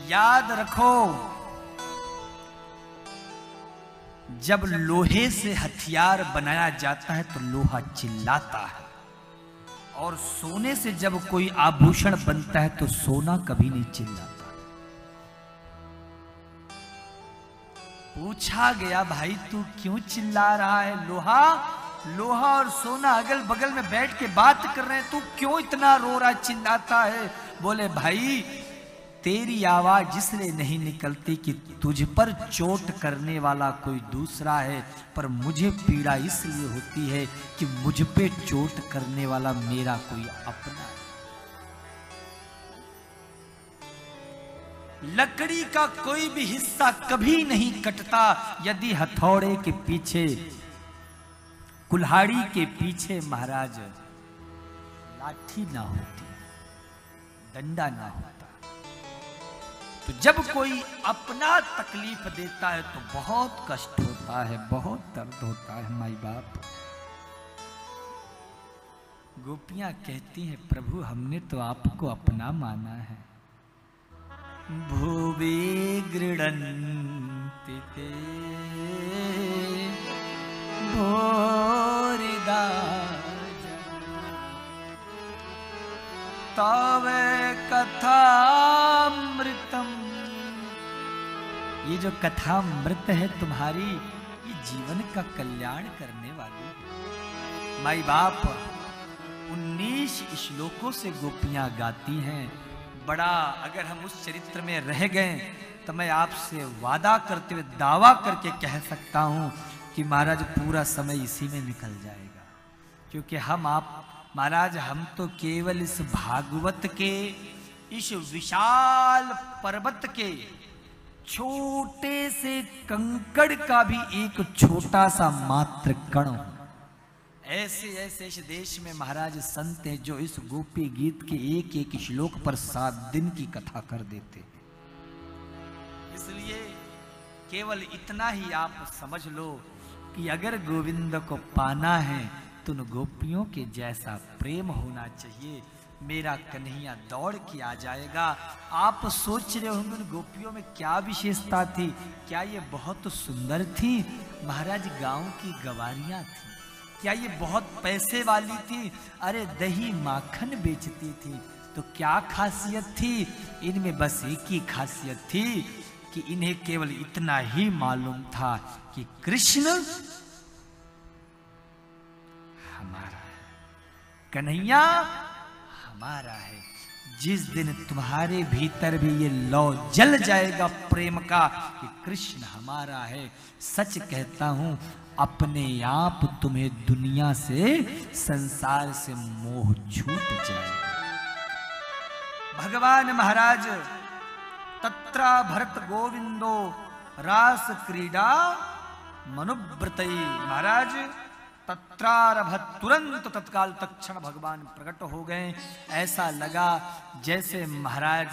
याद रखो, जब लोहे से हथियार बनाया जाता है तो लोहा चिल्लाता है, और सोने से जब कोई आभूषण बनता है तो सोना कभी नहीं चिल्लाता। पूछा गया, भाई तू क्यों चिल्ला रहा है? लोहा और सोना अगल बगल में बैठ के बात कर रहे हैं, तू क्यों इतना रो रहा चिल्लाता है? बोले, भाई तेरी आवाज इसलिए नहीं निकलती कि तुझ पर चोट करने वाला कोई दूसरा है, पर मुझे पीड़ा इसलिए होती है कि मुझ पे चोट करने वाला मेरा कोई अपना है। लकड़ी का कोई भी हिस्सा कभी नहीं कटता यदि हथौड़े के पीछे, कुल्हाड़ी के पीछे महाराज लाठी ना होती, डंडा ना होता। तो जब कोई अपना तकलीफ देता है तो बहुत कष्ट होता है, बहुत दर्द होता है माई बाप। गोपियां कहती हैं, प्रभु हमने तो आपको अपना माना है। भुवि गृह्णन्ति ते भूरिदा तव कथामृतम। ये जो कथामृत है तुम्हारी, ये जीवन का कल्याण करने वाली है। माई बाप 19 श्लोकों से गोपियां गाती हैं। बड़ा, अगर हम उस चरित्र में रह गए तो मैं आपसे वादा करते हुए दावा करके कह सकता हूं कि महाराज पूरा समय इसी में निकल जाएगा। क्योंकि महाराज हम तो केवल इस भागवत के, इस विशाल पर्वत के छोटे से कंकड़ का भी एक छोटा सा मात्र कण हूं। ऐसे ऐसे इस देश में महाराज संत हैं जो इस गोपी गीत के एक एक श्लोक पर 7 दिन की कथा कर देते हैं। इसलिए केवल इतना ही आप समझ लो कि अगर गोविंद को पाना है तो उन गोपियों के जैसा प्रेम होना चाहिए। मेरा कन्हैया दौड़ के आ जाएगा। आप सोच रहे होंगे उन गोपियों में क्या विशेषता थी? क्या ये बहुत सुंदर थी? महाराज गांव की गवारियां थी। क्या ये बहुत पैसे वाली थी? अरे दही माखन बेचती थी। तो क्या खासियत थी? इनमें बस एक ही खासियत थी कि इन्हें केवल इतना ही मालूम था कि कृष्ण हमारा है, कन्हैया हमारा है। जिस दिन तुम्हारे भीतर भी ये लौ जल जाएगा प्रेम का कि कृष्ण हमारा है, सच कहता हूं अपने आप तुम्हें दुनिया से, संसार से मोह छूट जाएगा। भगवान महाराज तत्रा भरत गोविंदो रास क्रीडा मनुव्रतई। महाराज तत्रारभत, तुरंत तत्काल तत्क्षण भगवान प्रकट हो गए। ऐसा लगा जैसे महाराज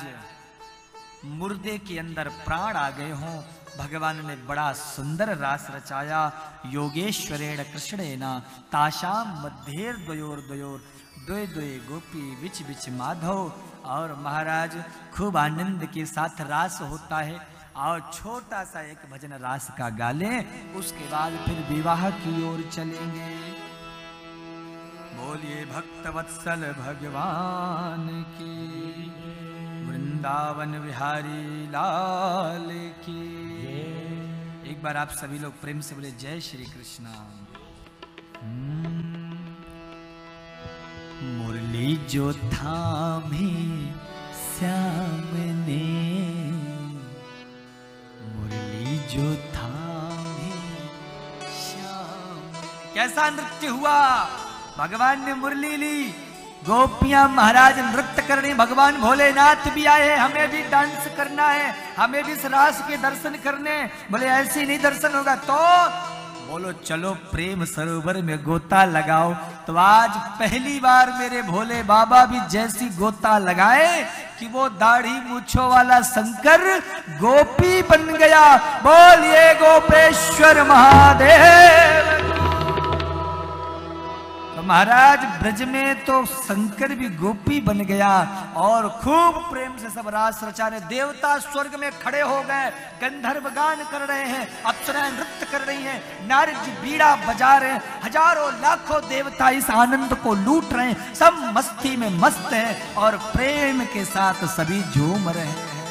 मुर्दे के अंदर प्राण आ गए हों। भगवान ने बड़ा सुंदर रास रचाया। योगेश्वरेण कृष्णेना ताशाम मध्येर द्वयोर द्वे द्वे गोपी बिच बिच माधव। और महाराज खूब आनंद के साथ रास होता है और छोटा सा एक भजन रास का गाले, उसके बाद फिर विवाह की ओर चलेंगे। बोलिए भक्तवत्सल भगवान की, वृंदावन बिहारी लाल की। एक बार आप सभी लोग प्रेम से बोले जय श्री कृष्णा। मुरली जो थामी श्याम ने, मुरली जो थामी श्याम। कैसा नृत्य हुआ? भगवान ने मुरली ली, गोपियां महाराज नृत्य कर रही। भगवान भोलेनाथ भी आए हैं, हमें भी डांस करना है, हमें भी इस रास के दर्शन करने। बोले ऐसे नहीं दर्शन होगा तो बोलो चलो प्रेम सरोवर में गोता लगाओ। तो आज पहली बार मेरे भोले बाबा भी जैसी गोता लगाए कि वो दाढ़ी मूछों वाला शंकर गोपी बन गया। बोलिए गोपेश्वर महादेव। तो तो महाराज ब्रज में तो शंकर भी गोपी बन गया और खूब प्रेम से सब रास रचा रहे। देवता स्वर्ग में खड़े हो गए, गंधर्व गान कर रहे हैं, अप्सराएं नृत्य कर रही हैं, नारद जी बीड़ा बजा रहे हैं, हजारों लाखों देवता इस आनंद को लूट रहे हैं, सब मस्ती में मस्त हैं और प्रेम के साथ सभी झूम रहे हैं।